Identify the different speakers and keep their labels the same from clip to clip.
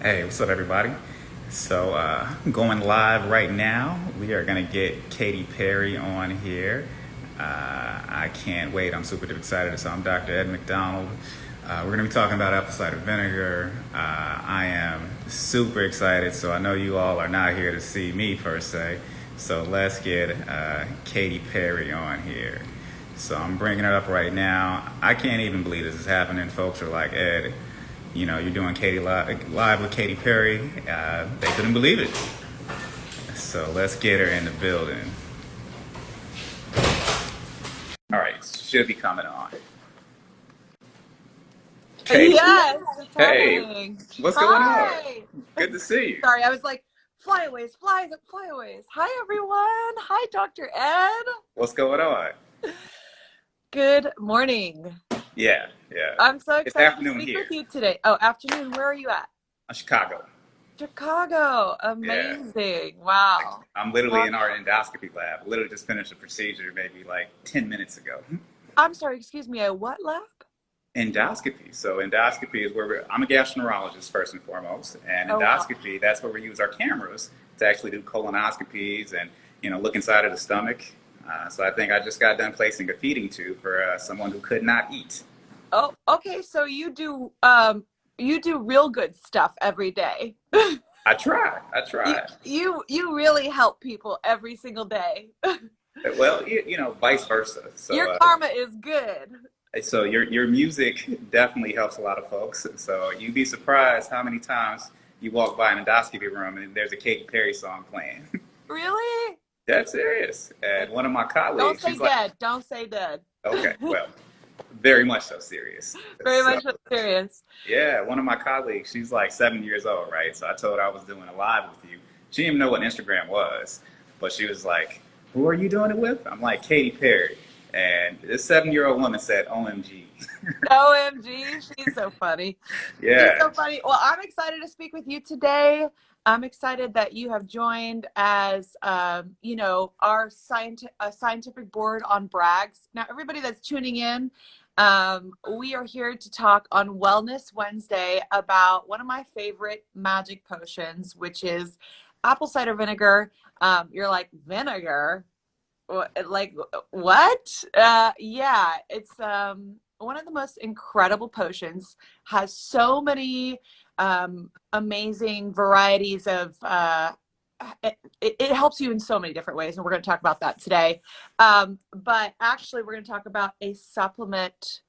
Speaker 1: Hey, what's up, everybody? So, going live right now. We are going to get Katy Perry on here. I can't wait. I'm super excited. So, I'm Dr. Ed McDonald. We're going to be talking about apple cider vinegar. I am super excited. So, I know you all are not here to see me per se. So, let's get Katy Perry on here. So, I'm bringing it up right now. I can't even believe this is happening. Folks are like, Ed, you're doing Katy live with Katy Perry. They couldn't believe it. So let's get her in the building. All right, should be coming on. Katy,
Speaker 2: Yes, it's
Speaker 1: hey,
Speaker 2: happening.
Speaker 1: what's going on?
Speaker 2: Hi.
Speaker 1: Good to see you.
Speaker 2: Sorry, I was like, flyaways, flyaways. Hi, everyone. Hi, Dr. Ed.
Speaker 1: What's going on?
Speaker 2: Good morning.
Speaker 1: Yeah, yeah.
Speaker 2: I'm so
Speaker 1: It's
Speaker 2: excited to
Speaker 1: afternoon
Speaker 2: speak
Speaker 1: here.
Speaker 2: with you today. Oh, afternoon. Where are you at?
Speaker 1: Chicago.
Speaker 2: Chicago.
Speaker 1: Yeah.
Speaker 2: Amazing. Wow.
Speaker 1: I'm literally
Speaker 2: Well,
Speaker 1: in our endoscopy lab. Literally just finished a procedure maybe like 10 minutes ago.
Speaker 2: I'm sorry, excuse me. A what lab?
Speaker 1: Endoscopy. So endoscopy is where I'm a gastroenterologist first and foremost, and
Speaker 2: Oh, wow.
Speaker 1: endoscopy, that's where we use our cameras to actually do colonoscopies and look inside of the stomach. So I think I just got done placing a feeding tube for someone who could not eat.
Speaker 2: Oh, okay. So you do real good stuff every day.
Speaker 1: I tried. I
Speaker 2: You
Speaker 1: tried.
Speaker 2: you really help people every single day.
Speaker 1: Well, vice versa.
Speaker 2: Your karma is good.
Speaker 1: So your music definitely helps a lot of folks. So you'd be surprised how many times you walk by an endoscopy room and there's a Katy Perry song playing.
Speaker 2: Really?
Speaker 1: That's serious. And one of my
Speaker 2: Don't
Speaker 1: colleagues,
Speaker 2: say
Speaker 1: she's like,
Speaker 2: dead. Don't say dead.
Speaker 1: okay, well, very much so serious.
Speaker 2: Very
Speaker 1: So
Speaker 2: much serious.
Speaker 1: yeah, one of my colleagues, she's like 7 years old, right? So I told her I was doing a live with you. She didn't even know what Instagram was, but she was like, "Who are you doing it with?" I'm like, "Katy Perry." And this 7-year-old woman said, "OMG."
Speaker 2: OMG, she's so funny. She's
Speaker 1: Yeah,
Speaker 2: so funny. Well, I'm excited to speak with you today. I'm excited that you have joined as, our scientific board on Brags. Now, everybody that's tuning in, we are here to talk on Wellness Wednesday about one of my favorite magic potions, which is apple cider vinegar. You're like, vinegar? Like, what? Yeah, it's one of the most incredible potions. Has so many amazing varieties of it helps you in so many different ways, and we're going to talk about that today. But actually, we're going to talk about a supplement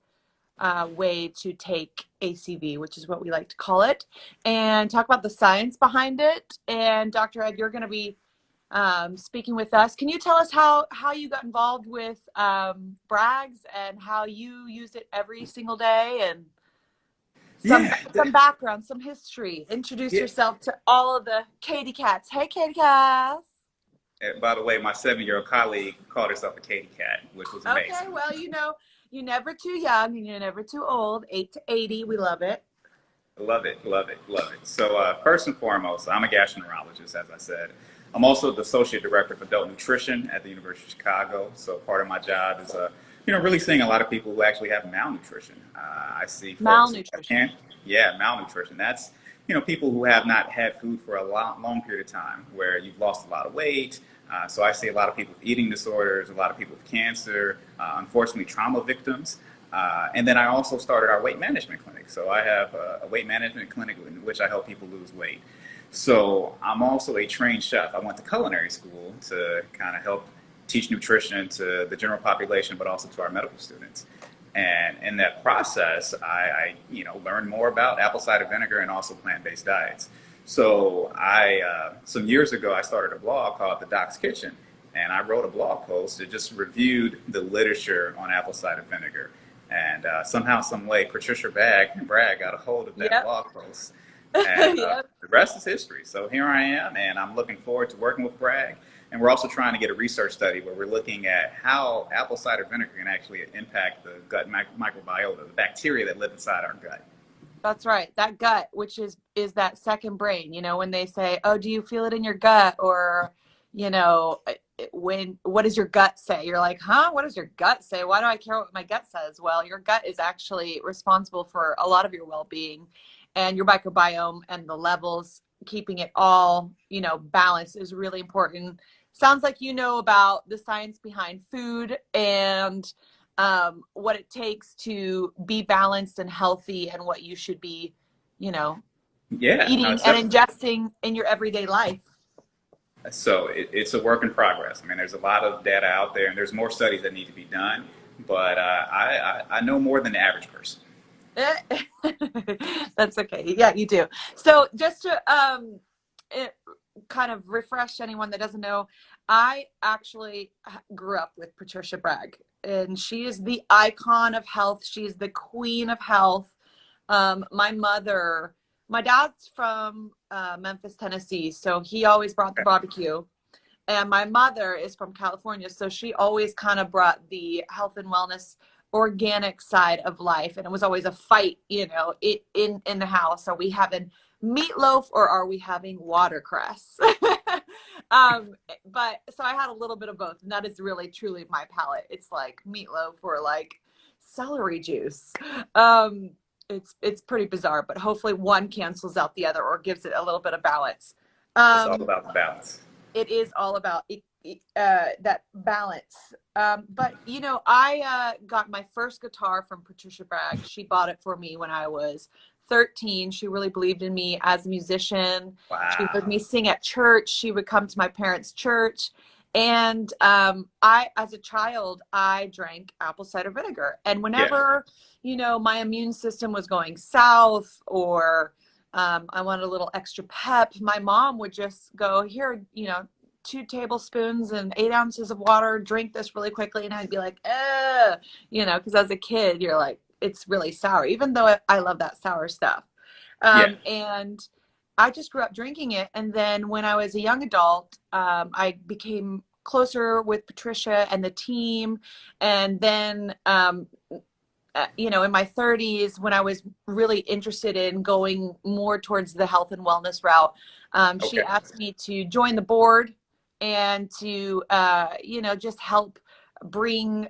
Speaker 2: way to take ACV, which is what we like to call it, and talk about the science behind it. And Dr. Ed, you're going to be speaking with us. Can you tell us how you got involved with Brags and how you use it every single day, and
Speaker 1: yeah,
Speaker 2: some background, some history? Introduce
Speaker 1: yeah.
Speaker 2: yourself to all of the Katy cats. Hey, Katy cats.
Speaker 1: And by the way, my 7-year-old colleague called herself a Katy cat, which was
Speaker 2: Okay,
Speaker 1: amazing.
Speaker 2: well, you're never too young and you're never too old. 8 to 80, we love it.
Speaker 1: Love it, love it, love it. So first and foremost, I'm a gastroenterologist, as I said. I'm also the associate director for adult nutrition at the University of Chicago. So part of my job is, really seeing a lot of people who actually have malnutrition. I see folks who
Speaker 2: Malnutrition.
Speaker 1: can't, yeah, malnutrition. That's, people who have not had food for a long period of time, where you've lost a lot of weight. So I see a lot of people with eating disorders, a lot of people with cancer, unfortunately trauma victims. And then I also started our weight management clinic. So I have a weight management clinic in which I help people lose weight. So I'm also a trained chef. I went to culinary school to kind of help teach nutrition to the general population, but also to our medical students. And in that process, I learned more about apple cider vinegar and also plant-based diets. So some years ago, I started a blog called The Doc's Kitchen, and I wrote a blog post that just reviewed the literature on apple cider vinegar. And somehow, some way, Patricia Bragg got a hold of that
Speaker 2: Yep.
Speaker 1: blog post, and
Speaker 2: Yep.
Speaker 1: the rest is history. So here I am, and I'm looking forward to working with Bragg. And we're also trying to get a research study where we're looking at how apple cider vinegar can actually impact the gut microbiota, the bacteria that live inside our gut.
Speaker 2: That's right. That gut, which is that second brain, when they say, "Oh, do you feel it in your gut?" Or, what does your gut say? You're like, "Huh? What does your gut say? Why do I care what my gut says?" Well, your gut is actually responsible for a lot of your well-being. and your microbiome and the levels, keeping it all, balanced is really important. Sounds like you know about the science behind food and what it takes to be balanced and healthy, and what you should be, you know,
Speaker 1: Yeah, no,
Speaker 2: eating
Speaker 1: it's
Speaker 2: and
Speaker 1: definitely.
Speaker 2: ingesting in your everyday life.
Speaker 1: So it's a work in progress. I mean, there's a lot of data out there, and there's more studies that need to be done. But I know more than the average person.
Speaker 2: That's okay. Yeah, you do. So just to it, kind of refresh anyone that doesn't know, I actually grew up with Patricia Bragg, and she is the icon of health. She's the queen of health. My dad's from Memphis, Tennessee, so he always brought the
Speaker 1: Okay.
Speaker 2: barbecue. And my mother is from California, so she always kind of brought the health and wellness organic side of life. And it was always a fight, in the house. Are we having meatloaf or are we having watercress? um, but so I had a little bit of both, and that is really truly my palate. It's like meatloaf or like celery juice. Um, it's pretty bizarre, but hopefully one cancels out the other or gives it a little bit of balance.
Speaker 1: It's all
Speaker 2: Um,
Speaker 1: about the balance.
Speaker 2: it is all about that balance. But I got my first guitar from Patricia Bragg. She bought it for me when I was 13. She really believed in me as a musician. She heard me
Speaker 1: Wow.
Speaker 2: sing at church. She would come to my parents' church. And as a child, I drank apple cider vinegar. And
Speaker 1: Yeah.
Speaker 2: whenever, my immune system was going south, or I wanted a little extra pep, my mom would just go, here, 2 tablespoons and 8 ounces of water, drink this really quickly. And I'd be like, because as a kid, you're like, it's really sour, even though I love that sour stuff.
Speaker 1: Yeah.
Speaker 2: And I just grew up drinking it. And then when I was a young adult, I became closer with Patricia and the team. And then, in my 30s, when I was really interested in going more towards the health and wellness route, she
Speaker 1: Okay.
Speaker 2: asked me to join the board and to, just help bring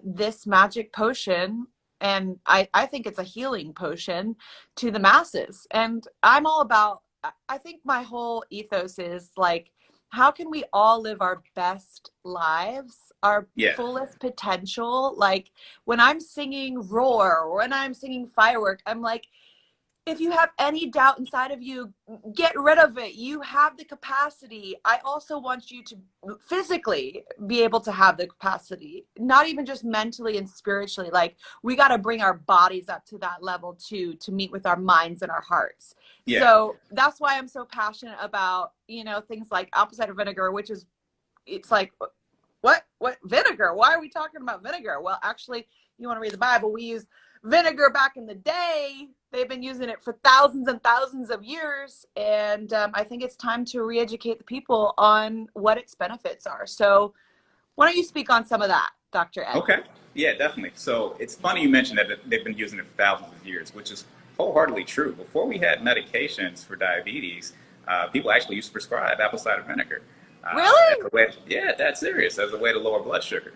Speaker 2: this magic potion. And I think it's a healing potion to the masses. And I'm all about, I think my whole ethos is like, how can we all live our best lives, our
Speaker 1: Yeah.
Speaker 2: fullest potential? Like, when I'm singing Roar or when I'm singing Firework, I'm like, if you have any doubt inside of you, get rid of it. You have the capacity. I also want you to physically be able to have the capacity, not even just mentally and spiritually. Like, we got to bring our bodies up to that level too, to meet with our minds and our hearts.
Speaker 1: Yeah.
Speaker 2: So that's why I'm so passionate about, things like apple cider vinegar, which is, it's like, what vinegar? Why are we talking about vinegar? Well, actually, you want to read the Bible, we use vinegar back in the day. They've been using it for thousands and thousands of years. And I think it's time to re-educate the people on what its benefits are. So why don't you speak on some of that, Dr. Ed?
Speaker 1: Okay. Yeah, definitely. So it's funny you mentioned that they've been using it for thousands of years, which is wholeheartedly true. Before we had medications for diabetes, people actually used to prescribe apple cider vinegar as
Speaker 2: Really?
Speaker 1: a way. Yeah, that's serious, as a way to lower blood sugar.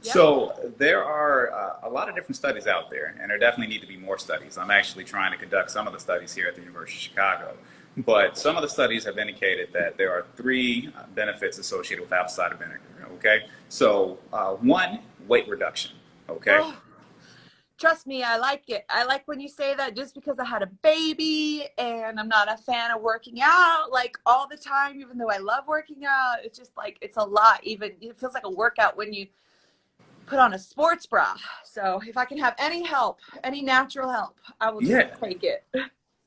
Speaker 2: Yep.
Speaker 1: So there are a lot of different studies out there, and there definitely need to be more studies. I'm actually trying to conduct some of the studies here at the University of Chicago. But some of the studies have indicated that there are three benefits associated with apple cider vinegar. Okay, so one, weight reduction. Okay,
Speaker 2: Oh, trust me, I like it. I like when you say that, just because I had a baby and I'm not a fan of working out like all the time, even though I love working out. It's just like, it's a lot. Even it feels like a workout when you put on a sports bra. So if I can have any help, any natural help, I will just
Speaker 1: yeah.
Speaker 2: take it.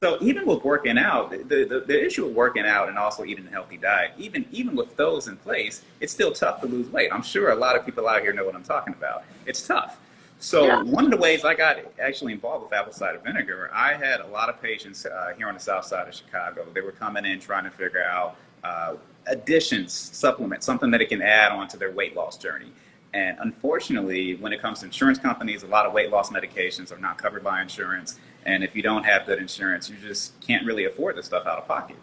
Speaker 1: So even with working out, the issue of working out and also eating a healthy diet, even with those in place, it's still tough to lose weight. I'm sure a lot of people out here know what I'm talking about. It's tough. So
Speaker 2: Yeah.
Speaker 1: one of the ways I got actually involved with apple cider vinegar, I had a lot of patients here on the south side of Chicago. They were coming in trying to figure out additions, supplements, something that it can add on to their weight loss journey. And unfortunately, when it comes to insurance companies, a lot of weight loss medications are not covered by insurance. And if you don't have good insurance, you just can't really afford the stuff out of pocket.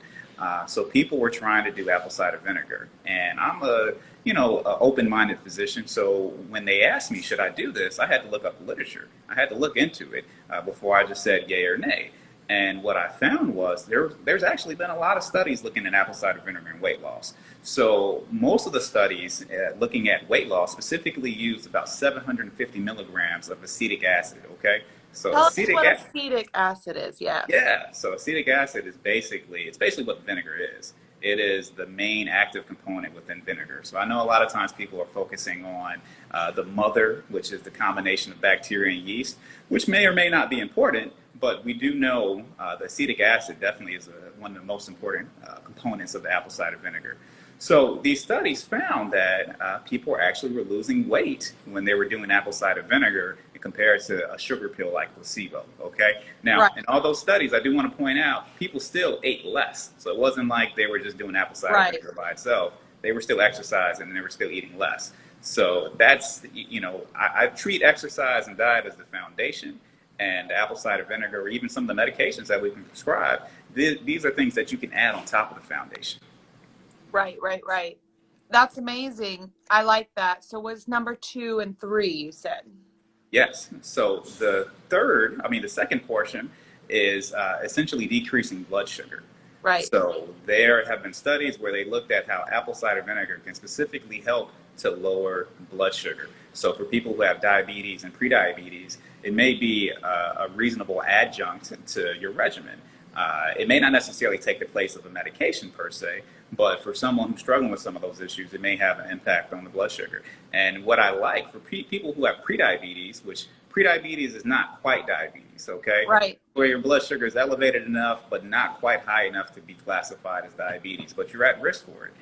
Speaker 1: So people were trying to do apple cider vinegar, and I'm a open-minded physician. So when they asked me, should I do this, I had to look up the literature. I had to look into it before I just said yay or nay. And what I found was there's actually been a lot of studies looking at apple cider vinegar and weight loss. So most of the studies looking at weight loss specifically used about 750 milligrams of acetic acid. Okay, so
Speaker 2: Tell us
Speaker 1: acetic
Speaker 2: what
Speaker 1: acid.
Speaker 2: acetic acid is. Yes.
Speaker 1: Yeah, so acetic acid is basically what vinegar is. It is the main active component within vinegar. So I know a lot of times people are focusing on the mother, which is the combination of bacteria and yeast, which may or may not be important, but we do know the acetic acid definitely is one of the most important components of the apple cider vinegar. So these studies found that people actually were losing weight when they were doing apple cider vinegar compared to a sugar pill like placebo. Okay. Now,
Speaker 2: Right.
Speaker 1: in all those studies, I do want to point out people still ate less. So it wasn't like they were just doing apple cider
Speaker 2: Right.
Speaker 1: vinegar by itself. They were still exercising and they were still eating less. So that's, I treat exercise and diet as the foundation. And apple cider vinegar, or even some of the medications that we can prescribe, these are things that you can add on top of the foundation.
Speaker 2: Right, right, right. That's amazing. I like that. So what's number 2 and 3 you said?
Speaker 1: Yes. So the second portion is essentially decreasing blood sugar.
Speaker 2: Right.
Speaker 1: So there have been studies where they looked at how apple cider vinegar can specifically help to lower blood sugar. So for people who have diabetes and prediabetes, it may be a reasonable adjunct to your regimen. It may not necessarily take the place of a medication per se, but for someone who's struggling with some of those issues, it may have an impact on the blood sugar. And what I like for people who have prediabetes, which prediabetes is not quite diabetes, okay?
Speaker 2: Right.
Speaker 1: Where your blood sugar is elevated enough, but not quite high enough to be classified as diabetes, but you're at risk for it.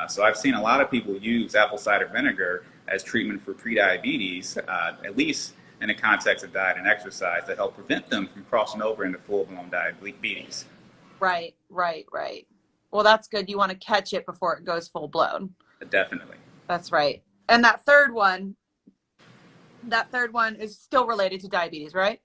Speaker 1: So I've seen a lot of people use apple cider vinegar as treatment for prediabetes, at least in the context of diet and exercise, to help prevent them from crossing over into full-blown diabetes.
Speaker 2: Right, right, right. Well, that's good. You want to catch it before it goes full blown.
Speaker 1: Definitely.
Speaker 2: That's right. And that third one is still related to diabetes, right?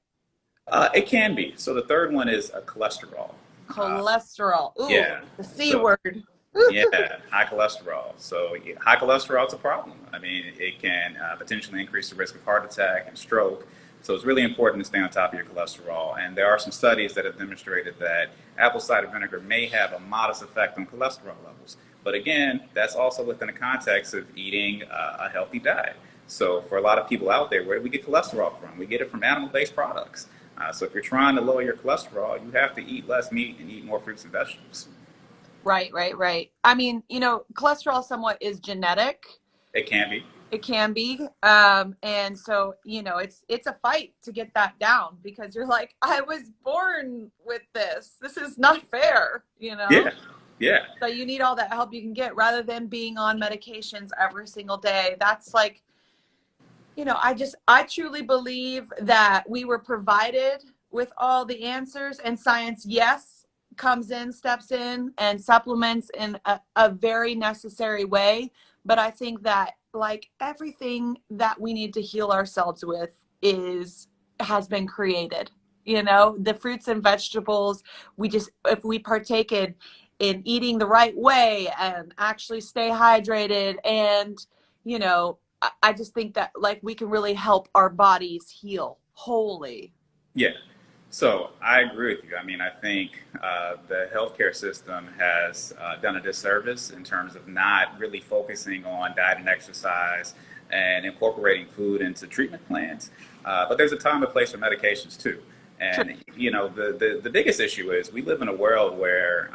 Speaker 1: It can be. So the third one is cholesterol.
Speaker 2: Cholesterol. Ooh,
Speaker 1: Yeah.
Speaker 2: the C
Speaker 1: So,
Speaker 2: word.
Speaker 1: yeah, high cholesterol. So high cholesterol is a problem. I mean, it can potentially increase the risk of heart attack and stroke. So it's really important to stay on top of your cholesterol. And there are some studies that have demonstrated that apple cider vinegar may have a modest effect on cholesterol levels. But again, that's also within the context of eating a healthy diet. So for a lot of people out there, where do we get cholesterol from? We get it from animal-based products. So if you're trying to lower your cholesterol, you have to eat less meat and eat more fruits and vegetables.
Speaker 2: Right, right, right. I mean, cholesterol somewhat is genetic.
Speaker 1: It can be.
Speaker 2: It can be. And so, it's a fight to get that down because you're like, I was born with this. This is not fair,
Speaker 1: Yeah. Yeah.
Speaker 2: So you need all that help you can get rather than being on medications every single day. That's like, I truly believe that we were provided with all the answers, and science, yes, steps in and supplements in a very necessary way. But I think that like everything that we need to heal ourselves with has been created. The fruits and vegetables, if we partake in eating the right way and actually stay hydrated and, I just think that like we can really help our bodies heal wholly.
Speaker 1: Yeah. So I agree with you. I mean, I think the healthcare system has done a disservice in terms of not really focusing on diet and exercise and incorporating food into treatment plans. But there's a time and place for medications too. And the biggest issue is we live in a world where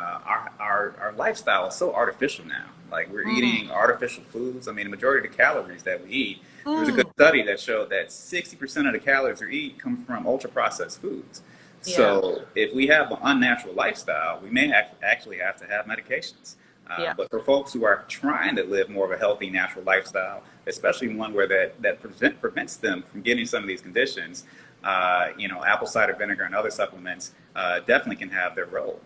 Speaker 1: our lifestyle is so artificial now. Like we're eating artificial foods. I mean, the majority of the calories that we eat. There was a good study that showed that 60% of the calories we eat come from ultra processed foods.
Speaker 2: Yeah.
Speaker 1: So if we have an unnatural lifestyle, we may actually have to have medications. But for folks who are trying to live more of a healthy, natural lifestyle, especially one where that prevents them from getting some of these conditions, apple cider vinegar and other supplements definitely can have their role.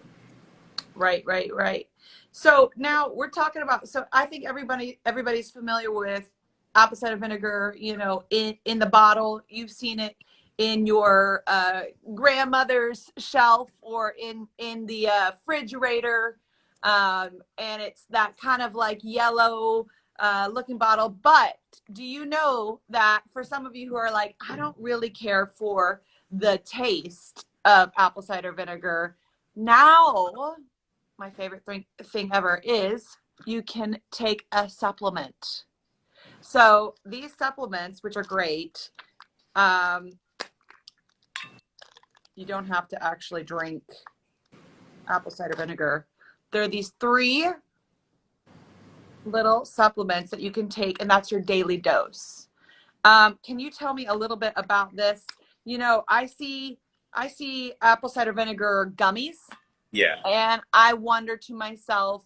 Speaker 2: Right, right, right. So now we're talking about, so I think everybody's familiar with apple cider vinegar, in the bottle. You've seen it in your grandmother's shelf or in the refrigerator. And it's that kind of like yellow looking bottle. But do you know that for some of you who are like, I don't really care for the taste of apple cider vinegar. Now, my favorite thing ever is you can take a supplement. So these supplements, which are great, you don't have to actually drink apple cider vinegar. There are these 3 little supplements that you can take, and that's your daily dose. Can you tell me a little bit about this? You know, I see apple cider vinegar gummies.
Speaker 1: Yeah.
Speaker 2: And I wonder to myself,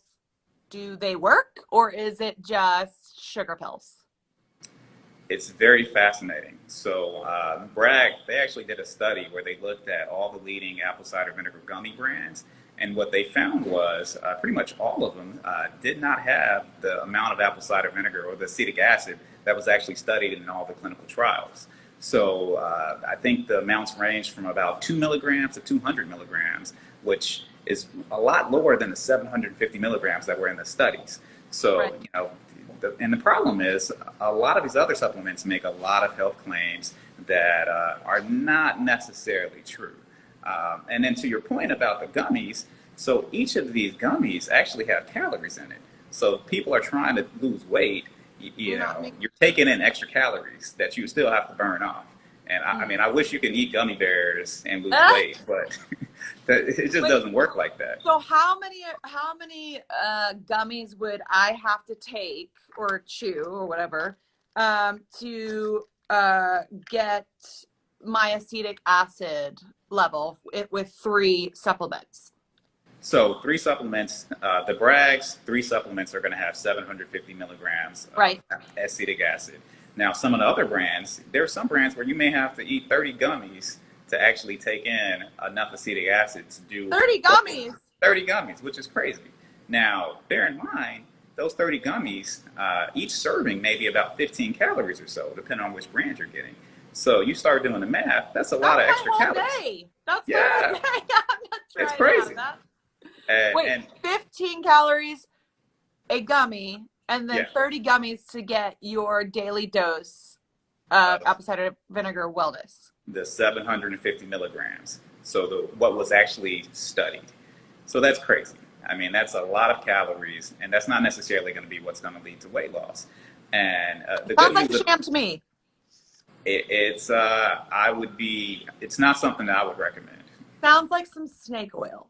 Speaker 2: do they work, or is it just sugar pills?
Speaker 1: It's very fascinating. So Bragg, they actually did a study where they looked at all the leading apple cider vinegar gummy brands, and what they found was pretty much all of them did not have the amount of apple cider vinegar or the acetic acid that was actually studied in all the clinical trials. So I think the amounts range from about 2 milligrams to 200 milligrams, which is a lot lower than the 750 milligrams that were in the studies. So,
Speaker 2: Right.
Speaker 1: you know, and the problem is a lot of these other supplements make a lot of health claims that are not necessarily true. And then to your point about the gummies, so each of these gummies actually have calories in it. So if people are trying to lose weight, you're taking in extra calories that you still have to burn off. And I mean, I wish you could eat gummy bears and lose weight, but it just doesn't work like that.
Speaker 2: So how many gummies would I have to take or chew or whatever to get my acetic acid level with 3 supplements?
Speaker 1: So 3 supplements, the Bragg's 3 supplements are going to have 750 milligrams of
Speaker 2: Right.
Speaker 1: acetic acid. Now, some of the other brands, there are some brands where you may have to eat 30 gummies to actually take in enough acetic acid to do
Speaker 2: 30 gummies.
Speaker 1: 30 gummies, which is crazy. Now, bear in mind, those 30 gummies, each serving may be about 15 calories or so, depending on which brand you're getting. So you start doing the math, that's a lot of extra calories.
Speaker 2: Day. That's
Speaker 1: Yeah.
Speaker 2: my whole day.
Speaker 1: It's crazy.
Speaker 2: Wait, 15 calories a gummy, and then 30 gummies to get your daily dose of apple cider vinegar wellness.
Speaker 1: The 750 milligrams. So what was actually studied. So that's crazy. I mean, that's a lot of calories, and that's not necessarily going to be what's going to lead to weight loss. And the
Speaker 2: sounds like a sham to me.
Speaker 1: It's not something that I would recommend.
Speaker 2: Sounds like some snake oil.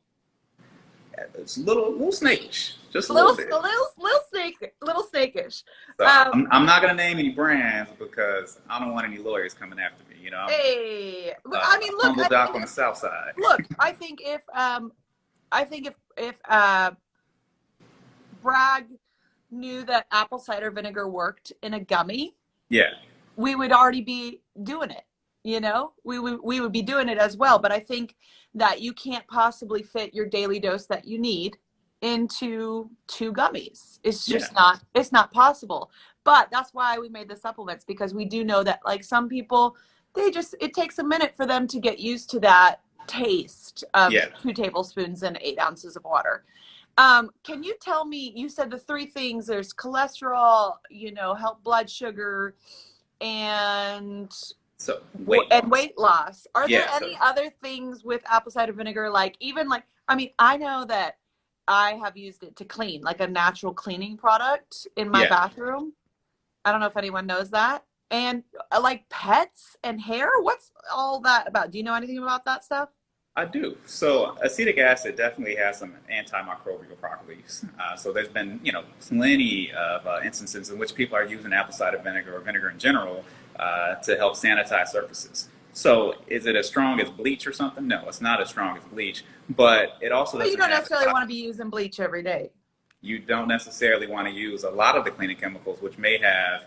Speaker 1: It's a little snakish, just a
Speaker 2: little
Speaker 1: bit.
Speaker 2: Little snakish.
Speaker 1: So I'm not going to name any brands because I don't want any lawyers coming after me. You know.
Speaker 2: Hey, I mean, look,
Speaker 1: humble doc on the south side.
Speaker 2: Look, I think if Bragg knew that apple cider vinegar worked in a gummy, we would already be doing it. You know, we would be doing it as well. But I think that you can't possibly fit your daily dose that you need into 2 gummies. It's just it's not possible. But that's why we made the supplements, because we do know that, like, some people, it takes a minute for them to get used to that taste of 2 tablespoons and 8 ounces of water. Can you tell me, you said the 3 things, there's cholesterol, help blood sugar, and weight loss. Are there any other things with apple cider vinegar? I know that I have used it to clean, like a natural cleaning product in my bathroom. I don't know if anyone knows that. And like pets and hair, what's all that about? Do you know anything about that stuff?
Speaker 1: I do. So acetic acid definitely has some antimicrobial properties. So there's been, plenty of instances in which people are using apple cider vinegar or vinegar in general to help sanitize surfaces. So is it as strong as bleach or something? No, it's not as strong as bleach, but it also
Speaker 2: But you don't necessarily want to be using bleach every day.
Speaker 1: You don't necessarily want to use a lot of the cleaning chemicals, which may have,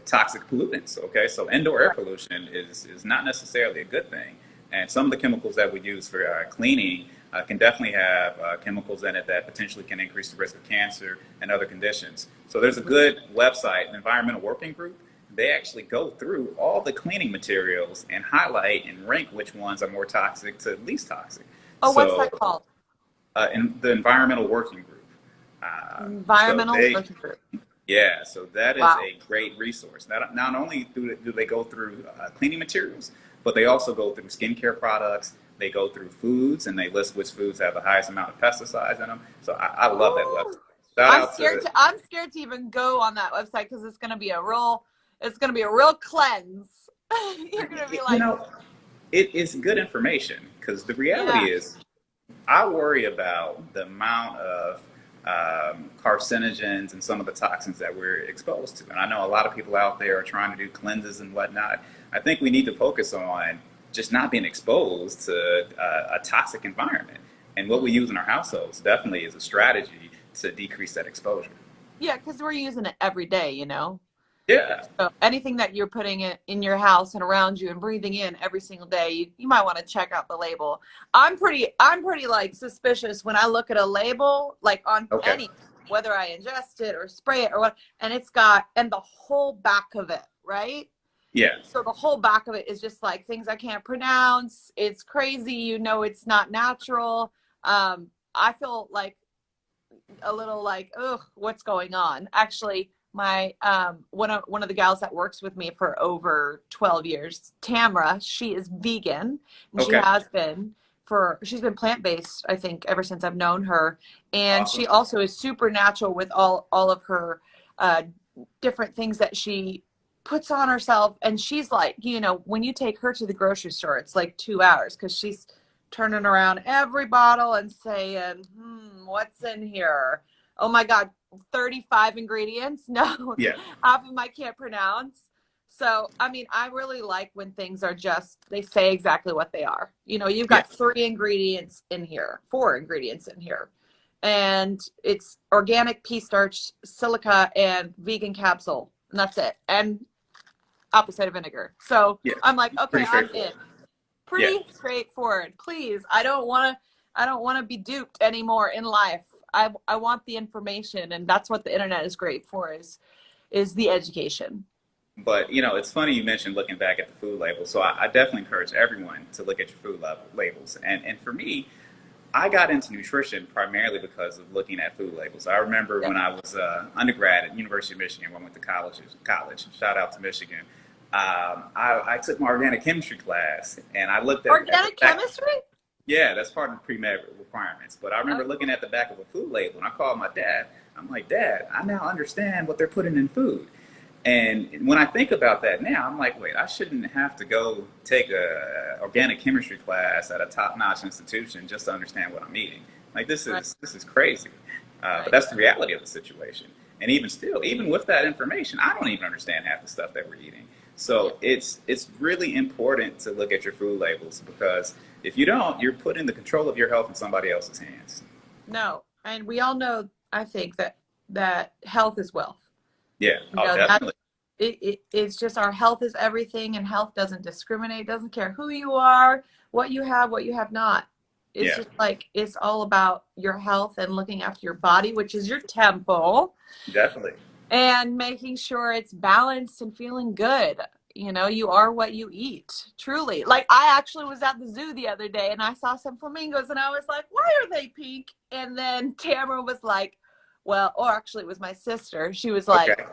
Speaker 1: toxic pollutants. Okay, so indoor air pollution is not necessarily a good thing. And some of the chemicals that we use for cleaning can definitely have chemicals in it that potentially can increase the risk of cancer and other conditions. So there's a good website, an environmental working group. They actually go through all the cleaning materials and highlight and rank which ones are more toxic to least toxic.
Speaker 2: Oh, what's that called?
Speaker 1: In the environmental working group.
Speaker 2: Working group.
Speaker 1: Yeah, so that is a great resource. Not only do they go through cleaning materials, but they also go through skincare products. They go through foods, and they list which foods have the highest amount of pesticides in them. So I love that website. Shout out to
Speaker 2: I'm scared to even go on that website because it's gonna be a real cleanse. You're gonna be
Speaker 1: you
Speaker 2: like,
Speaker 1: know, it is good information because the reality
Speaker 2: yeah,
Speaker 1: is I worry about the amount of carcinogens and some of the toxins that we're exposed to. And I know a lot of people out there are trying to do cleanses and whatnot. I think we need to focus on just not being exposed to a toxic environment. And what we use in our households definitely is a strategy to decrease that exposure.
Speaker 2: yeah, because we're using it every day, you know.
Speaker 1: Yeah.
Speaker 2: So anything that you're putting in your house and around you and breathing in every single day, you might want to check out the label. I'm pretty like suspicious when I look at a label, like on
Speaker 1: Okay.
Speaker 2: any, whether I ingest it or spray it or what, and it's got, and the whole back of it, right?
Speaker 1: Yeah.
Speaker 2: So the whole back of it is just like things I can't pronounce. It's crazy. You know, it's not natural. I feel like a little like, ugh, what's going on? Actually, my one of the gals that works with me for over 12 years, Tamra, she is vegan, and she
Speaker 1: Okay.
Speaker 2: has been she's been plant-based, I think, ever since I've known her. And
Speaker 1: Awesome.
Speaker 2: she also is super natural with all of her uh, different things that she puts on herself. And she's like, you know, when you take her to the grocery store, it's like 2 hours because she's turning around every bottle and saying, what's in here? Oh my God, 35 ingredients? No,
Speaker 1: Yeah.
Speaker 2: half of them I can't pronounce. So, I mean, I really like when things are just, they say exactly what they are. You know, you've
Speaker 1: Yeah.
Speaker 2: got 3 ingredients in here, 4 ingredients in here. And it's organic pea starch, silica, and vegan capsule. And that's it. And apple cider vinegar. So
Speaker 1: Yeah.
Speaker 2: I'm like, okay,
Speaker 1: Pretty
Speaker 2: I'm in.
Speaker 1: straightforward. Yeah.
Speaker 2: Pretty straightforward. Please, I don't want to be duped anymore in life. I want the information, and that's what the internet is great for, is the education.
Speaker 1: But it's funny you mentioned looking back at the food labels. So I definitely encourage everyone to look at your labels. And for me, I got into nutrition primarily because of looking at food labels. I remember
Speaker 2: Yeah.
Speaker 1: when I was undergrad at University of Michigan, when I went to college. Shout out to Michigan. I took my organic chemistry class, and I looked at the
Speaker 2: Organic
Speaker 1: back.
Speaker 2: chemistry?
Speaker 1: Yeah, that's part of the pre-med requirements. But I remember
Speaker 2: Okay.
Speaker 1: looking at the back of a food label, and I called my dad. I'm like, Dad, I now understand what they're putting in food. And when I think about that now, I'm like, wait, I shouldn't have to go take a organic chemistry class at a top-notch institution just to understand what I'm eating. Like
Speaker 2: Right.
Speaker 1: this is crazy. But
Speaker 2: Right.
Speaker 1: that's the reality of the situation. And even still, even with that information, I don't even understand half the stuff that we're eating.
Speaker 2: Yeah.
Speaker 1: So it's really important to look at your food labels because if you don't, you're putting the control of your health in somebody else's hands.
Speaker 2: No. And we all know, I think, that health is wealth.
Speaker 1: Yeah.
Speaker 2: You
Speaker 1: Oh,
Speaker 2: know, that
Speaker 1: definitely.
Speaker 2: it's just, our health is everything, and health doesn't discriminate, doesn't care who you are, what you have not. It's
Speaker 1: Yeah.
Speaker 2: just like, it's all about your health and looking after your body, which is your temple,
Speaker 1: Definitely.
Speaker 2: and making sure it's balanced and feeling good. You know, you are what you eat, truly. Like, I actually was at the zoo the other day and I saw some flamingos and I was like, why are they pink? And then Tamara was like, well, or actually it was my sister. She was
Speaker 1: Okay.
Speaker 2: like,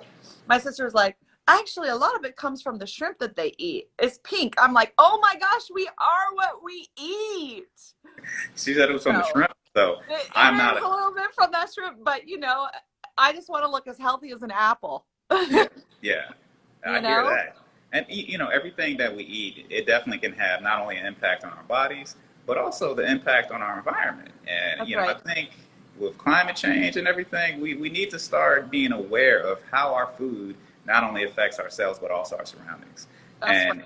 Speaker 2: my sister was like, actually, a lot of it comes from the shrimp that they eat. It's pink. I'm like, oh my gosh, we are what we eat.
Speaker 1: She said it was from the
Speaker 2: So
Speaker 1: shrimp, so
Speaker 2: it
Speaker 1: I'm
Speaker 2: is
Speaker 1: not
Speaker 2: a little bit from that shrimp, but you know, I just want to look as healthy as an apple.
Speaker 1: yeah, yeah.
Speaker 2: You
Speaker 1: I hear
Speaker 2: know?
Speaker 1: that. And everything that we eat, it definitely can have not only an impact on our bodies, but also the impact on our environment. And
Speaker 2: That's
Speaker 1: I
Speaker 2: right.
Speaker 1: think with climate change and everything, we need to start being aware of how our food not only affects ourselves but also our surroundings.
Speaker 2: That's right.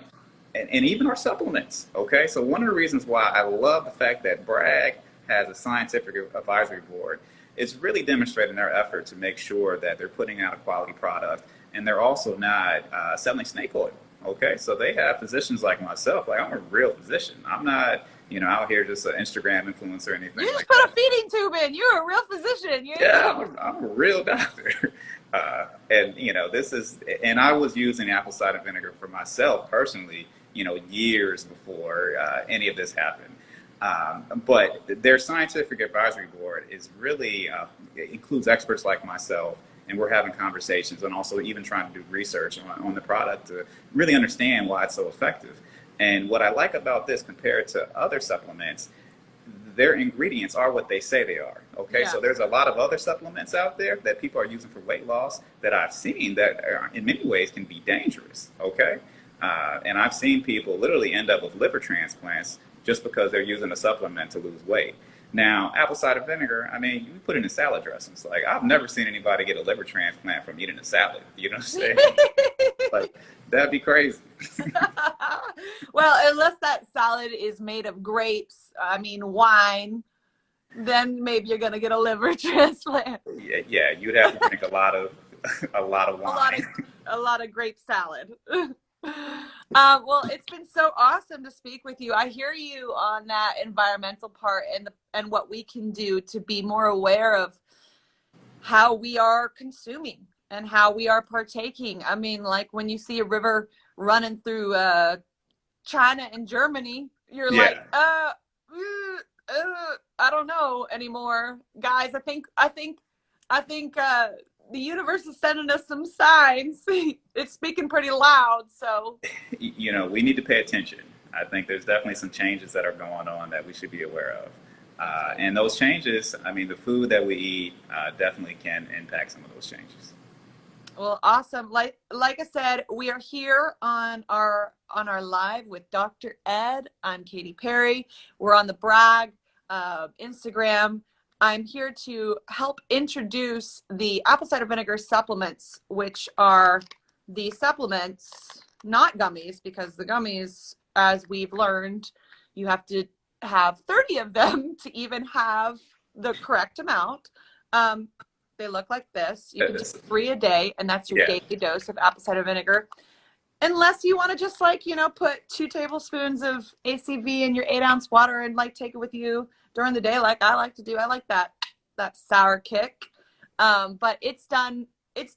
Speaker 1: And even our supplements. Okay, so one of the reasons why I love the fact that Bragg has a scientific advisory board is really demonstrating their effort to make sure that they're putting out a quality product and they're also not selling snake oil. Okay, so they have physicians like myself. Like, I'm a real physician. I'm not out here just an Instagram influencer or anything
Speaker 2: You just
Speaker 1: like
Speaker 2: put a
Speaker 1: that.
Speaker 2: feeding tube in. You're a real physician.
Speaker 1: Yeah, I'm a real doctor. And I was using apple cider vinegar for myself personally, years before any of this happened. But their scientific advisory board is really it includes experts like myself, and we're having conversations and also even trying to do research on the product to really understand why it's so effective. And what I like about this compared to other supplements, their ingredients are what they say they are. Okay,
Speaker 2: Yeah.
Speaker 1: so there's a lot of other supplements out there that people are using for weight loss that I've seen that are, in many ways can be dangerous. Okay, and I've seen people literally end up with liver transplants just because they're using a supplement to lose weight. Now, apple cider vinegar, I mean, you put it in salad dressings. Like, I've never seen anybody get a liver transplant from eating a salad. You know what I'm saying? Like, that'd be crazy.
Speaker 2: Well, unless that salad is made of grapes, I mean, wine, then maybe you're gonna get a liver transplant.
Speaker 1: Yeah, yeah, you'd have to drink a lot of a lot of
Speaker 2: A lot
Speaker 1: wine.
Speaker 2: of a lot of grape salad. Well, it's been so awesome to speak with you. I hear you on that environmental part and what we can do to be more aware of how we are consuming and how we are partaking. I mean, like when you see a river running through China and Germany, you're like,
Speaker 1: Yeah.
Speaker 2: I don't know anymore, guys. I think the universe is sending us some signs. It's speaking pretty loud. So,
Speaker 1: You know, we need to pay attention. I think there's definitely some changes that are going on that we should be aware of. And those changes, I mean, the food that we eat definitely can impact some of those changes.
Speaker 2: well, awesome. Like I said, we are here on our live with Dr. Ed. I'm Katy Perry. We're on the Bragg Instagram. I'm here to help introduce the apple cider vinegar supplements, which are the supplements, not gummies, because the gummies, as we've learned, you have to have 30 of them to even have the correct amount. They look like this. You can take 3 a day, and that's your
Speaker 1: Yeah.
Speaker 2: daily dose of apple cider vinegar. Unless you want to just like, put 2 tablespoons of ACV in your 8-ounce water and like take it with you during the day, like I like to do. I like that sour kick. But it's done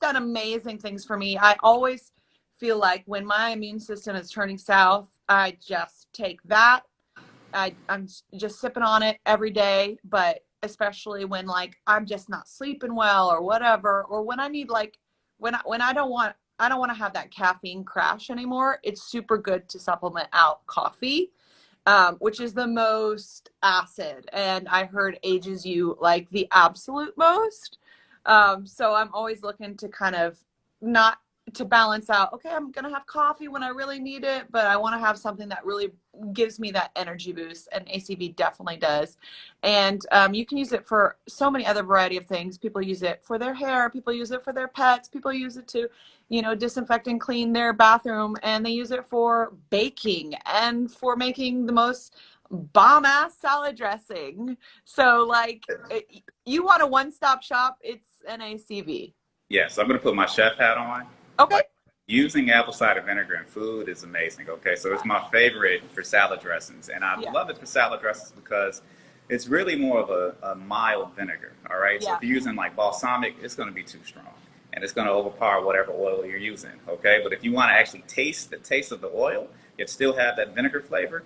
Speaker 2: amazing things for me. I always feel like when my immune system is turning south, I just take that. I'm just sipping on it every day, but especially when like I'm just not sleeping well or whatever, or when I need like when I don't want to have that caffeine crash anymore. It's super good to supplement out coffee, which is the most acid, and I heard ages you like the absolute most. So I'm always looking to kind of not to balance out. Okay, I'm gonna have coffee when I really need it, but I want to have something that really gives me that energy boost, and ACV definitely does. And you can use it for so many other variety of things. People use it for their hair, people use it for their pets, people use it to disinfect and clean their bathroom, and they use it for baking and for making the most bomb ass salad dressing. So like you want a one-stop shop, it's an ACV.
Speaker 1: Yes, I'm going to put my chef hat on.
Speaker 2: Okay.
Speaker 1: Like, using apple cider vinegar in food is amazing. Okay, so it's my favorite for salad dressings, and I
Speaker 2: Yeah.
Speaker 1: love it for salad dressings because it's really more of a mild vinegar. All right, so
Speaker 2: Yeah.
Speaker 1: if you're using like balsamic, it's going to be too strong, and it's going to overpower whatever oil you're using. Okay, but if you want to actually taste the taste of the oil, yet still have that vinegar flavor,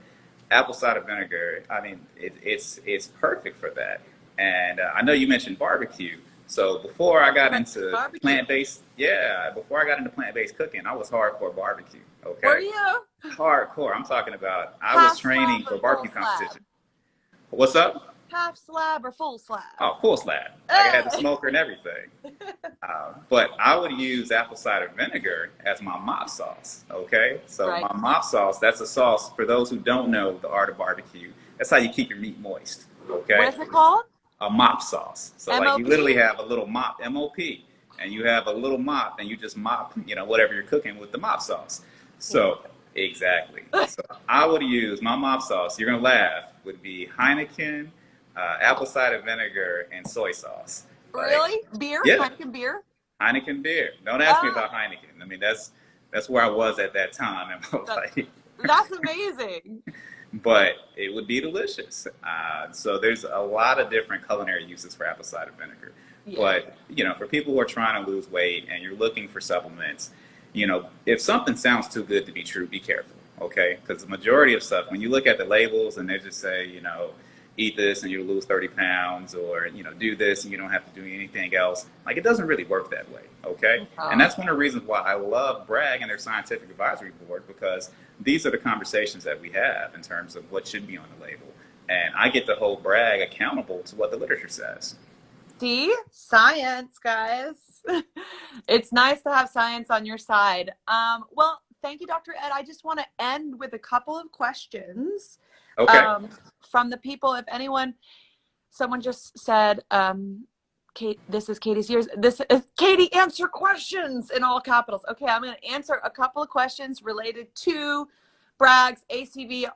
Speaker 1: apple cider vinegar, I mean, it's perfect for that. And I know you mentioned barbecue. So before I got into
Speaker 2: Barbecue.
Speaker 1: plant-based, before I got into plant-based cooking, I was hardcore barbecue. Okay,
Speaker 2: Were you?
Speaker 1: hardcore. I'm talking about I
Speaker 2: Half
Speaker 1: was training
Speaker 2: slab
Speaker 1: for
Speaker 2: or
Speaker 1: barbecue
Speaker 2: full slab?
Speaker 1: competition. What's up?
Speaker 2: Half slab or full slab?
Speaker 1: Oh, full slab. Like I had the smoker and everything. But I would use apple cider vinegar as my mop sauce. Okay, so
Speaker 2: Right.
Speaker 1: my mop sauce, that's a sauce for those who don't know the art of barbecue. That's how you keep your meat moist. Okay,
Speaker 2: What is it called?
Speaker 1: a mop sauce. So like you
Speaker 2: MOP?
Speaker 1: literally have a little mop, MOP, and you have a little mop and you just mop, whatever you're cooking with the mop sauce. So exactly. So I would use my mop sauce, you're gonna laugh, would be Heineken, apple cider vinegar, and soy sauce. Like,
Speaker 2: Really? Beer?
Speaker 1: yeah,
Speaker 2: Heineken beer?
Speaker 1: Heineken beer. Don't ask me
Speaker 2: Ah.
Speaker 1: about Heineken. I mean, that's where I was at that time in my life.
Speaker 2: That's amazing.
Speaker 1: But it would be delicious. So there's a lot of different culinary uses for apple cider vinegar.
Speaker 2: Yeah.
Speaker 1: But, for people who are trying to lose weight and you're looking for supplements, if something sounds too good to be true, be careful, okay? Because the majority of stuff, when you look at the labels and they just say, eat this and you'll lose 30 pounds, or, do this and you don't have to do anything else, like it doesn't really work that way, okay? And that's one of the reasons why I love Bragg and their scientific advisory board, because these are the conversations that we have in terms of what should be on the label. And I get to hold brag accountable to what the literature says.
Speaker 2: See, science, guys. It's nice to have science on your side. Well, thank you, Dr. Ed. I just want to end with a couple of questions
Speaker 1: Okay.
Speaker 2: from the people. If anyone, someone just said, Kate, this is Katy's ears. This is Katy, answer questions in all capitals. Okay, I'm going to answer a couple of questions related to Bragg's, ACV,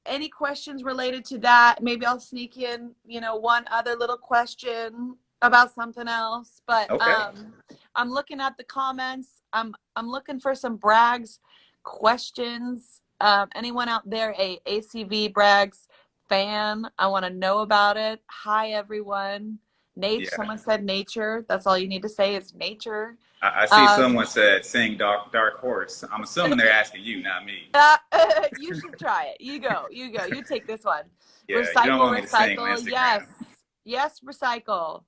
Speaker 2: any questions related to that. Maybe I'll sneak in, one other little question about something else. But
Speaker 1: Okay.
Speaker 2: I'm looking at the comments. I'm looking for some Bragg's questions. Anyone out there, a ACV Bragg's fan? I want to know about it. Hi, everyone. Nature.
Speaker 1: Yeah.
Speaker 2: Someone said nature. That's all you need to say is nature.
Speaker 1: I see someone said sing Dark Horse. I'm assuming they're asking you, not me.
Speaker 2: You should try it. You go. You take this one.
Speaker 1: Yeah,
Speaker 2: Recycle,
Speaker 1: you don't want me to sing on
Speaker 2: recycle.
Speaker 1: Instagram.
Speaker 2: Yes, recycle.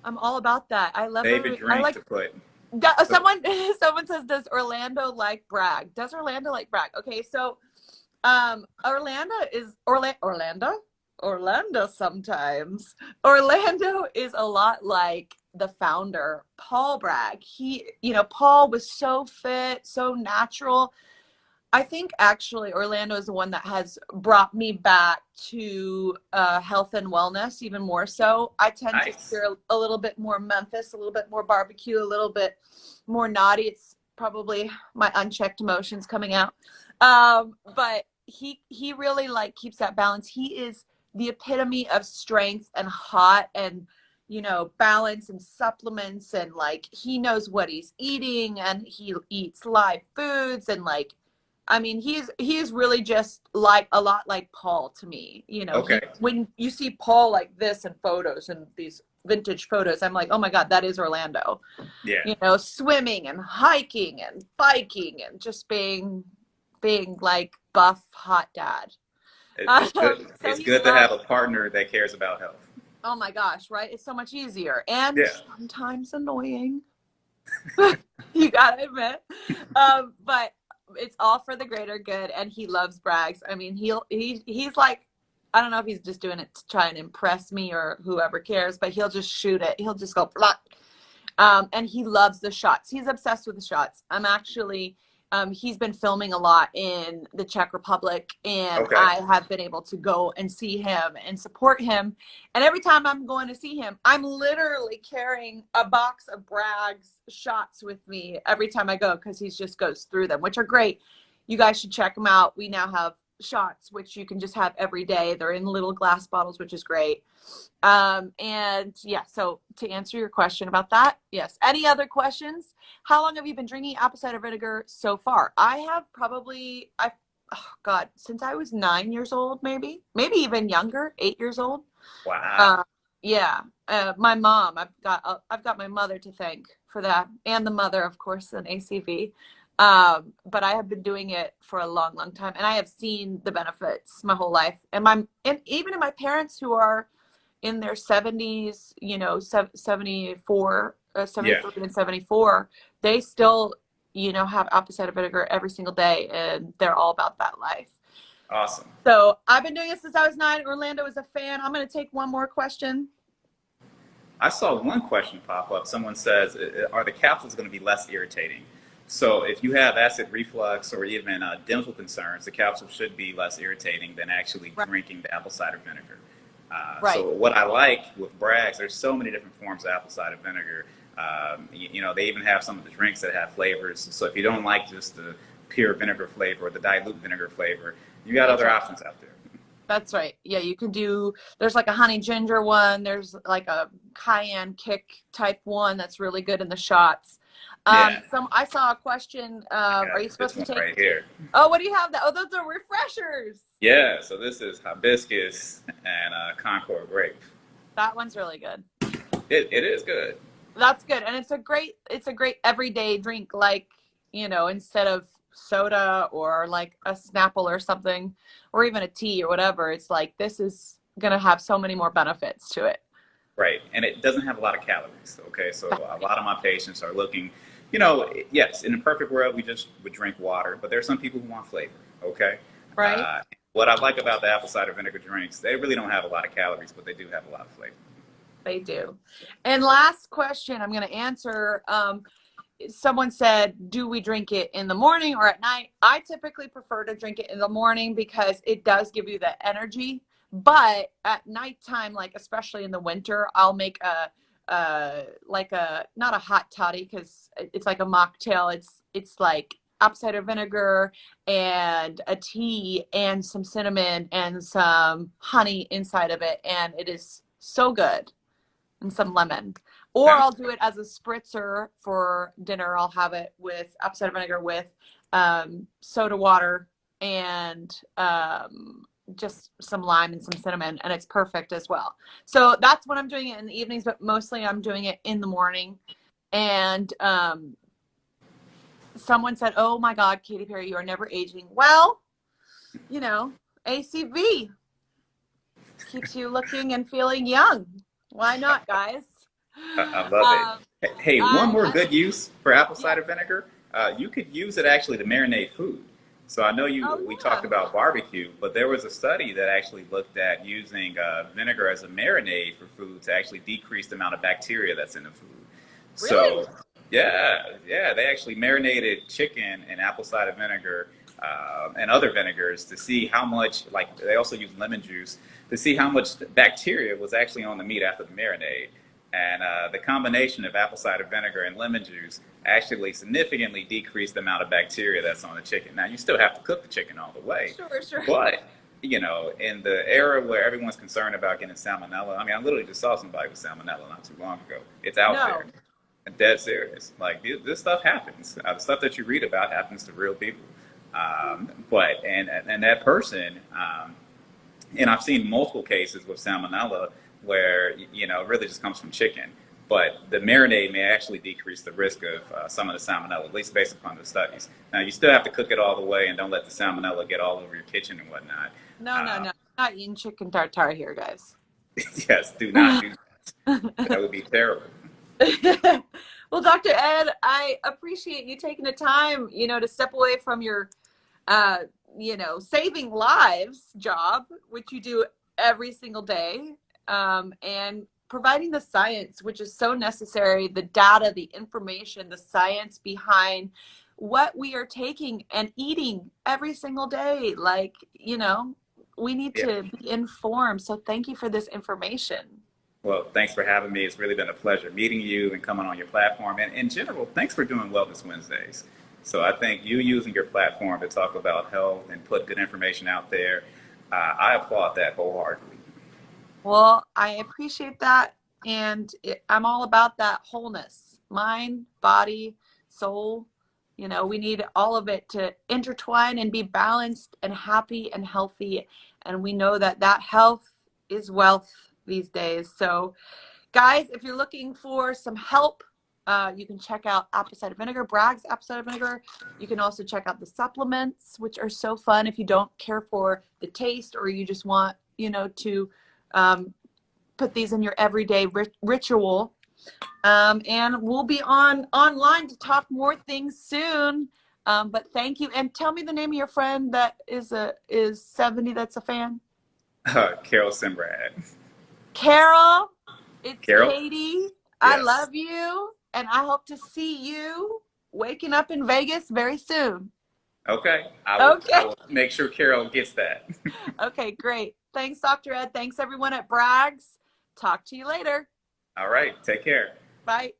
Speaker 2: I'm all about that. I love
Speaker 1: Favorite
Speaker 2: it.
Speaker 1: drink to put.
Speaker 2: Someone says, does Orlando like Bragg? Does Orlando like Bragg? Okay, so Orlando sometimes. Orlando is a lot like the founder, Paul Bragg. Paul was so fit, so natural. I think actually Orlando is the one that has brought me back to health and wellness even more so. I tend to hear a little bit more Memphis, a little bit more barbecue, a little bit more naughty. It's probably my unchecked emotions coming out. But he really keeps that balance. He is the epitome of strength and hot and balance and supplements, and he knows what he's eating, and he eats live foods, and he's really just a lot like Paul to me.
Speaker 1: Okay.
Speaker 2: When you see Paul like this in photos and these vintage photos, I'm like, oh my God, that is Orlando.
Speaker 1: Yeah.
Speaker 2: Swimming and hiking and biking and just being like buff hot dad.
Speaker 1: It's good. It's good to have a partner that cares about health.
Speaker 2: Oh my gosh, right? It's so much easier and sometimes annoying. You gotta admit, but it's all for the greater good, and he loves Bragg's. I mean, he's like, I don't know if he's just doing it to try and impress me or whoever cares, but he'll just shoot it. He'll just go plot. And he loves the shots. He's obsessed with the shots. I'm actually, he's been filming a lot in the Czech Republic, and I have been able to go and see him and support him. And every time I'm going to see him, I'm literally carrying a box of Bragg's shots with me every time I go, because he just goes through them, which are great. You guys should check them out. We now have shots which you can just have every day. They're in little glass bottles, which is great. And yeah, so to answer your question about that, yes. Any other questions? How long have you been drinking apple cider vinegar so far? I have probably, since I was 9 years old, maybe even younger, 8 years old.
Speaker 1: Wow.
Speaker 2: Yeah. My mom, I've got my mother to thank for that, and the mother, of course, an ACV. But I have been doing it for a long, long time, and I have seen the benefits my whole life. And even in my parents who are in their 70s, 74, 73 and 74, they still, have apple cider vinegar every single day, and they're all about that life.
Speaker 1: Awesome.
Speaker 2: So I've been doing it since I was 9. Orlando is a fan. I'm going to take one more question.
Speaker 1: I saw one question pop up. Someone says, are the capsules going to be less irritating? So if you have acid reflux or even dental concerns, the capsule should be less irritating than actually drinking the apple cider vinegar. So what I like with Bragg's, there's so many different forms of apple cider vinegar. They even have some of the drinks that have flavors. So if you don't like just the pure vinegar flavor or the dilute vinegar flavor, you got other options out there.
Speaker 2: That's right. Yeah, you can do, there's like a honey ginger one. There's like a cayenne kick type one that's really good in the shots. I saw a question. Are you supposed to take
Speaker 1: right here?
Speaker 2: Oh, what do you have? Oh, those are refreshers.
Speaker 1: Yeah. So this is hibiscus and Concord grape.
Speaker 2: That one's really good.
Speaker 1: It is good.
Speaker 2: That's good, and it's a great everyday drink. Instead of soda or like a Snapple or something, or even a tea or whatever, it's like this is gonna have so many more benefits to it.
Speaker 1: Right, and it doesn't have a lot of calories. Okay, so a lot of my patients are looking Yes, in a perfect world, we just would drink water, but there are some people who want flavor. Okay.
Speaker 2: Right?
Speaker 1: What I like about the apple cider vinegar drinks, they really don't have a lot of calories, but they do have a lot of flavor.
Speaker 2: They do. And last question I'm going to answer. Someone said, do we drink it in the morning or at night? I typically prefer to drink it in the morning because it does give you the energy. But at nighttime, like especially in the winter, I'll make like a not a hot toddy because it's like a mocktail. It's like apple cider vinegar and a tea and some cinnamon and some honey inside of it, and it is so good, and some lemon. Or
Speaker 1: Sounds
Speaker 2: I'll do it as a spritzer for dinner. I'll have it with apple cider vinegar with soda water and just some lime and some cinnamon, and it's perfect as well. So that's when I'm doing it in the evenings, but mostly I'm doing it in the morning. And someone said, oh my God, Katy Perry, you are never aging. Well, ACV keeps you looking and feeling young. Why not, guys?
Speaker 1: I love
Speaker 2: Um,
Speaker 1: it. Hey, one more good use for apple
Speaker 2: yeah.
Speaker 1: cider vinegar. You could use it actually to marinate food. So I know
Speaker 2: Oh,
Speaker 1: we
Speaker 2: yeah.
Speaker 1: talked about barbecue, but there was a study that actually looked at using vinegar as a marinade for food to actually decrease the amount of bacteria that's in the food.
Speaker 2: Really?
Speaker 1: So yeah, they actually marinated chicken in apple cider vinegar and other vinegars to see how much, like they also used lemon juice to see how much bacteria was actually on the meat after the marinade. And the combination of apple cider vinegar and lemon juice actually significantly decreased the amount of bacteria that's on the chicken. Now, you still have to cook the chicken all the way,
Speaker 2: Sure, sure.
Speaker 1: but in the era where everyone's concerned about getting salmonella, I mean, I literally just saw somebody with salmonella not too long ago. It's out
Speaker 2: No.
Speaker 1: there. I'm dead serious. Like this stuff happens. The stuff that you read about happens to real people. But and that person, and I've seen multiple cases with salmonella where it really just comes from chicken. But the marinade may actually decrease the risk of some of the salmonella, at least based upon the studies. Now, you still have to cook it all the way and don't let the salmonella get all over your kitchen and whatnot.
Speaker 2: No, no, no. Not eating chicken tartare here, guys.
Speaker 1: Yes, do not do that. That would be terrible.
Speaker 2: Well, Dr. Ed, I appreciate you taking the time, to step away from your, saving lives job, which you do every single day, and providing the science, which is so necessary, the data, the information, the science behind what we are taking and eating every single day. Like, we need
Speaker 1: Yeah.
Speaker 2: to be informed. So thank you for this information.
Speaker 1: Well, thanks for having me. It's really been a pleasure meeting you and coming on your platform. And in general, thanks for doing Wellness Wednesdays. So I think you using your platform to talk about health and put good information out there, I applaud that wholeheartedly.
Speaker 2: Well, I appreciate that. And I'm all about that wholeness, mind, body, soul. We need all of it to intertwine and be balanced and happy and healthy. And we know that health is wealth these days. So, guys, if you're looking for some help, you can check out apple cider vinegar, Bragg's apple cider vinegar. You can also check out the supplements, which are so fun if you don't care for the taste or you just want, to put these in your everyday ritual. And we'll be online to talk more things soon. But thank you. And tell me the name of your friend that is 70 that's a fan.
Speaker 1: Carol Simbrad.
Speaker 2: Carol, it's
Speaker 1: Carol?
Speaker 2: Katy. I
Speaker 1: Yes.
Speaker 2: love you. And I hope to see you waking up in Vegas very soon.
Speaker 1: Okay.
Speaker 2: Okay.
Speaker 1: I will make sure Carol gets that.
Speaker 2: Okay, great. Thanks, Dr. Ed. Thanks, everyone at Bragg's. Talk to you later.
Speaker 1: All right. Take care.
Speaker 2: Bye.